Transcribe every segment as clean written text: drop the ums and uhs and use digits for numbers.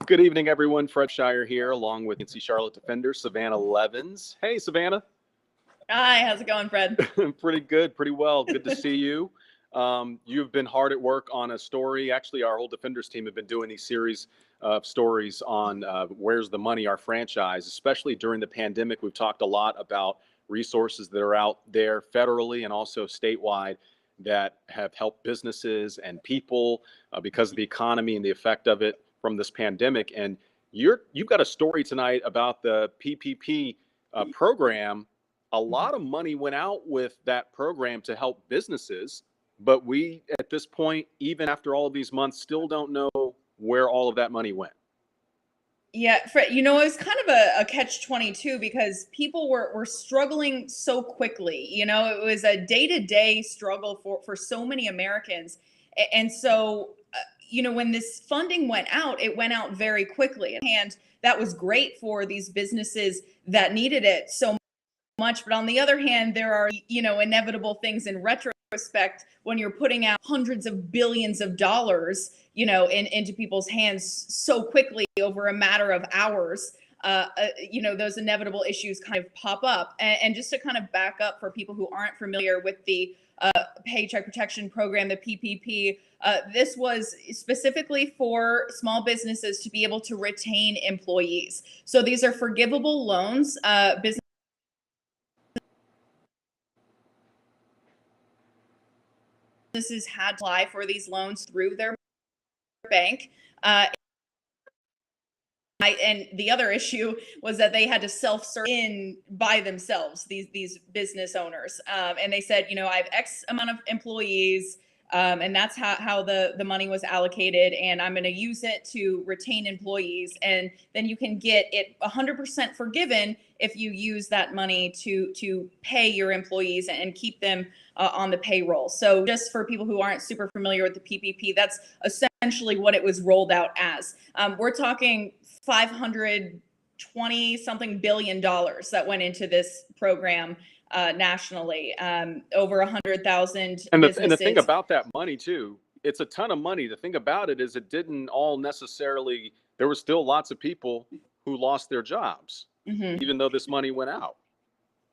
Good evening, everyone. Fred Shire here, along with NC Charlotte defender Savannah Levins. Hey, Savannah. Hi, how's it going, Fred? Pretty good, pretty well. Good to see you. You've been hard at work on a story. Actually, our whole defenders team have been doing these series of stories on Where's the Money, our franchise, especially during the pandemic. We've talked a lot about resources that are out there federally and also statewide that have helped businesses and people because of the economy and the effect of it from this pandemic. And you've got a story tonight about the PPP program. A lot of money went out with that program to help businesses, but we, at this point, even after all of these months, still don't know where all of that money went. Yeah, Fred, it was kind of a catch-22 because people were struggling so quickly. It was a day-to-day struggle for so many Americans. And so, when this funding went out, it went out very quickly. And that was great for these businesses that needed it so much. But on the other hand, there are, inevitable things in retrospect when you're putting out hundreds of billions of dollars, into people's hands so quickly over a matter of hours. Those inevitable issues kind of pop up. And just to kind of back up for people who aren't familiar with the Paycheck Protection Program, the PPP, this was specifically for small businesses to be able to retain employees. So these are forgivable loans. Businesses had to apply for these loans through their bank. And the other issue was that they had to self-serve in by themselves, these business owners. And they said, I have X amount of employees, and that's how the money was allocated. And I'm going to use it to retain employees. And then you can get it 100% forgiven if you use that money to pay your employees and keep them on the payroll. So just for people who aren't super familiar with the PPP, that's essentially what it was rolled out as. We're talking $520 something billion that went into this program nationally. Over 100,000 And businesses. the thing about that money too, it's a ton of money. The thing about it is it didn't all necessarily, there were still lots of people who lost their jobs, even though this money went out.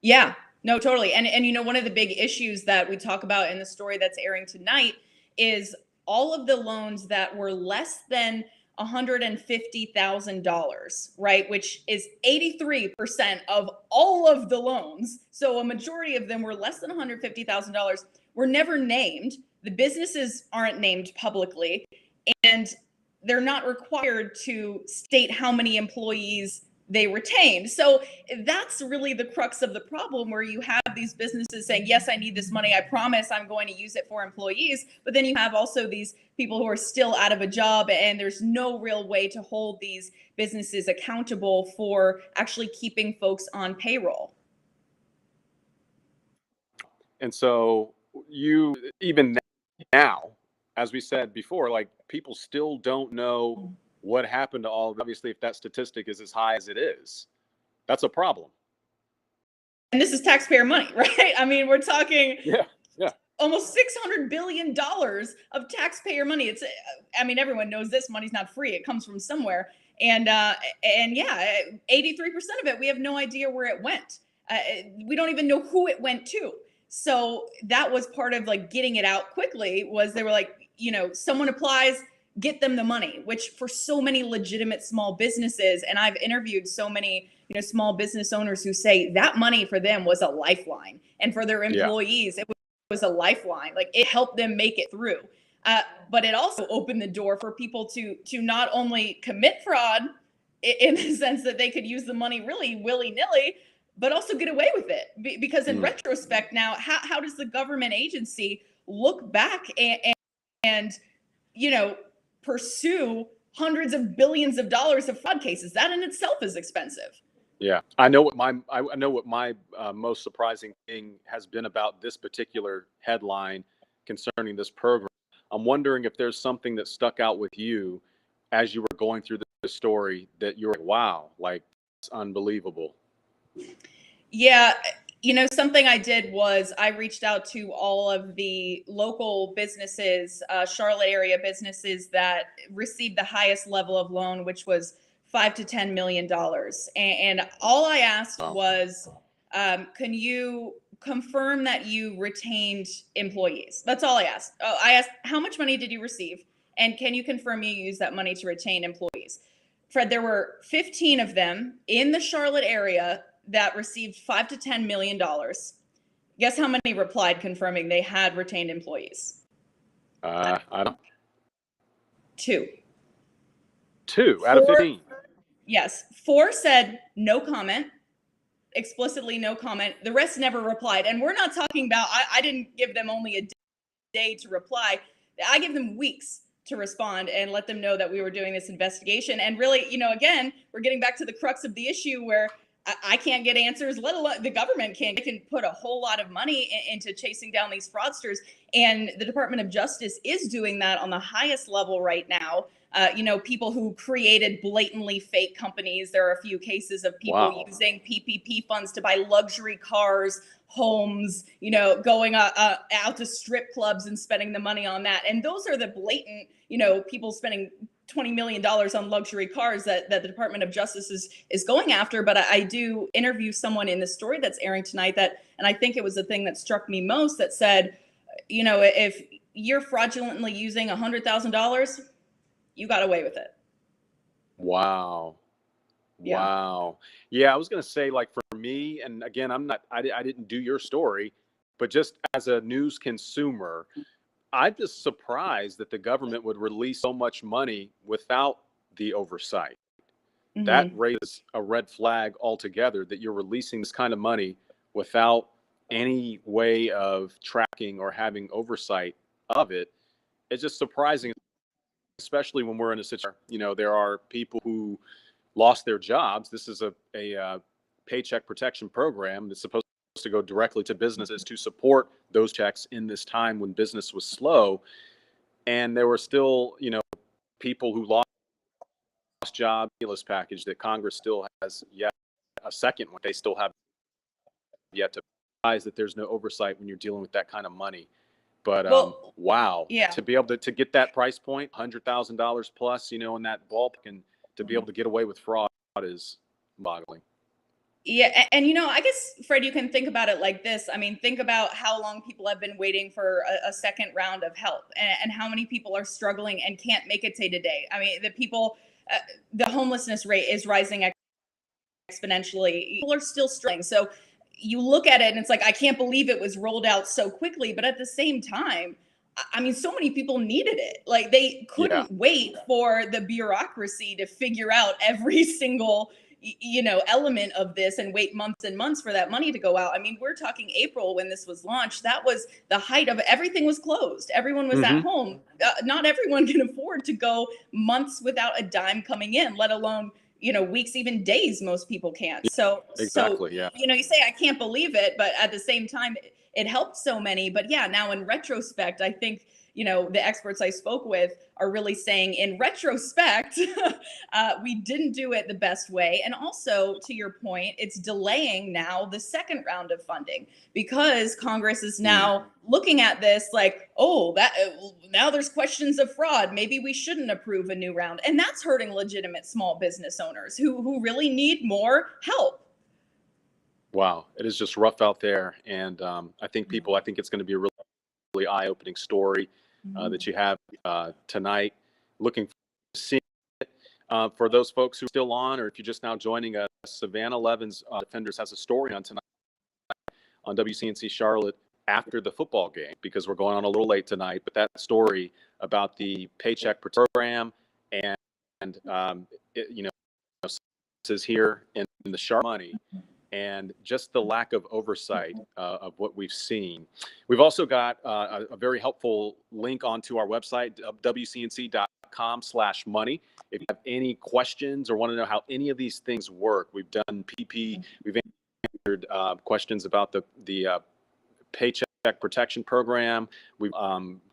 Yeah, no, totally. And one of the big issues that we talk about in the story that's airing tonight is all of the loans that were less than $150,000, right? Which is 83% of all of the loans. So a majority of them were less than $150,000, were never named. The businesses aren't named publicly, and they're not required to state how many employees they retained. So that's really the crux of the problem, where you have these businesses saying, yes, I need this money. I promise I'm going to use it for employees. But then you have also these people who are still out of a job, and there's no real way to hold these businesses accountable for actually keeping folks on payroll. And so you, even now, as we said before, like, people still don't know what happened to all of it. Obviously, if that statistic is as high as it is, that's a problem. And this is taxpayer money, right? I mean, we're talking almost $600 billion of taxpayer money. Everyone knows this money's not free. It comes from somewhere. And 83% of it, we have no idea where it went. We don't even know who it went to. So that was part of like getting it out quickly, was they were like, someone applies, get them the money, which for so many legitimate small businesses, and I've interviewed so many, small business owners who say that money for them was a lifeline, and for their employees, it was a lifeline. Like, it helped them make it through. But it also opened the door for people to not only commit fraud in the sense that they could use the money really willy-nilly, but also get away with it. Because in retrospect now, how does the government agency look back and pursue hundreds of billions of dollars of fraud cases? That in itself is expensive. Yeah, I know what my most surprising thing has been about this particular headline concerning this program. I'm wondering if there's something that stuck out with you as you were going through the story that you're like, wow, like, it's unbelievable. Yeah, Something I did was I reached out to all of the local businesses, Charlotte area businesses that received the highest level of loan, which was $5 to $10 million. And all I asked was, can you confirm that you retained employees? That's all I asked. I asked, how much money did you receive? And can you confirm you used that money to retain employees? Fred, there were 15 of them in the Charlotte area that received $5 to $10 million. Guess how many replied confirming they had retained employees? I don't. 2. 2 out of 15. Yes. 4 said no comment, explicitly no comment. The rest never replied. And we're not talking about, I didn't give them only a day to reply. I give them weeks to respond and let them know that we were doing this investigation. And really, again, we're getting back to the crux of the issue where I can't get answers, let alone the government can. They can put a whole lot of money into chasing down these fraudsters. And the Department of Justice is doing that on the highest level right now. People who created blatantly fake companies. There are a few cases of people using PPP funds to buy luxury cars, homes, going out to strip clubs and spending the money on that. And those are the blatant, people spending $20 million on luxury cars that the Department of Justice is going after. But I do interview someone in the story that's airing tonight and I think it was the thing that struck me most, that said, if you're fraudulently using $100,000, you got away with it. Wow. Yeah. Wow. Yeah, I was going to say, like, for me, and again, I didn't do your story, but just as a news consumer, I'm just surprised that the government would release so much money without the oversight. Mm-hmm. That raises a red flag altogether, that you're releasing this kind of money without any way of tracking or having oversight of it. It's just surprising, especially when we're in a situation, there are people who lost their jobs. This is a Paycheck Protection Program that's supposed to go directly to businesses to support those checks in this time when business was slow. And there were still, people who lost jobs, stimulus package that Congress still has yet a second one. They still have yet to realize that there's no oversight when you're dealing with that kind of money. But wow, yeah. to be able to get that price point, $100,000 plus, in that ballpark, and to be able to get away with fraud is boggling. Yeah. And, I guess, Fred, you can think about it like this. I mean, think about how long people have been waiting for a second round of help and how many people are struggling and can't make it day to day. I mean, the homelessness rate is rising exponentially. People are still struggling. So you look at it and it's like, I can't believe it was rolled out so quickly. But at the same time, I mean, so many people needed it. Like, they couldn't wait for the bureaucracy to figure out every single element of this and wait months and months for that money to go out. I mean, we're talking April when this was launched. That was the height of everything was closed. Everyone was at home. Not everyone can afford to go months without a dime coming in, let alone, weeks, even days. Most people can't. So exactly. Yeah. You say, I can't believe it, but at the same time, it helped so many. But yeah, now in retrospect, I think, the experts I spoke with are really saying, in retrospect, we didn't do it the best way. And also, to your point, it's delaying now the second round of funding, because Congress is now looking at this like, now there's questions of fraud. Maybe we shouldn't approve a new round. And that's hurting legitimate small business owners who really need more help. Wow. It is just rough out there. And I think it's going to be a really eye-opening story that you have tonight. Looking forward to seeing it. For those folks who are still on, or if you're just now joining us, Savannah Levins Defenders has a story on tonight on WCNC Charlotte after the football game, because we're going on a little late tonight. But that story about the Paycheck Protection Program and is here in the Charlotte money, and just the lack of oversight of what we've seen. We've also got a very helpful link onto our website, wcnc.com/money. If you have any questions or want to know how any of these things work, we've done PP, we've answered questions about the Paycheck Protection Program. We've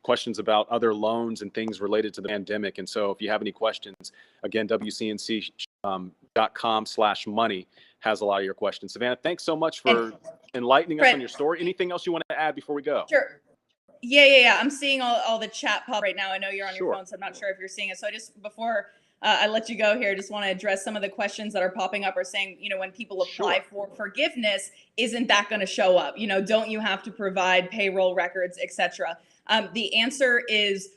questions about other loans and things related to the pandemic. And so if you have any questions, again, wcnc.com/money has a lot of your questions. Savannah, thanks so much for enlightening us Fred. on your story. Anything else you want to add before we go? Sure. Yeah. I'm seeing all the chat pop right now. I know you're on your Sure. phone, so I'm not sure if you're seeing it. So I just, before I let you go here, just want to address some of the questions that are popping up, or saying, when people apply for forgiveness, isn't that going to show up? Don't you have to provide payroll records, etc.? The answer is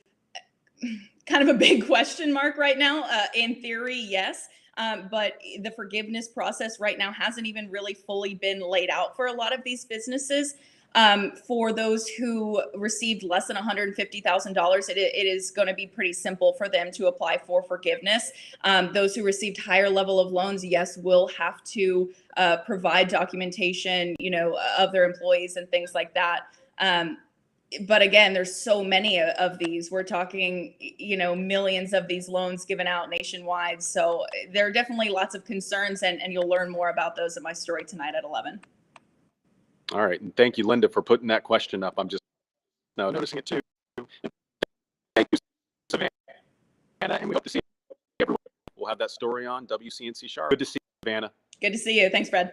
kind of a big question mark right now. In theory, yes. But the forgiveness process right now hasn't even really fully been laid out for a lot of these businesses. For those who received less than $150,000, it is going to be pretty simple for them to apply for forgiveness. Those who received higher level of loans, yes, will have to provide documentation, of their employees and things like that. But again, there's so many of these. We're talking, millions of these loans given out nationwide. So there are definitely lots of concerns, and you'll learn more about those in my story tonight at 11. All right. And thank you, Linda, for putting that question up. I'm just now noticing it too. Thank you, Savannah. And we hope to see everyone. We'll have that story on WCNC Sharp. Good to see you, Savannah. Good to see you. Thanks, Fred.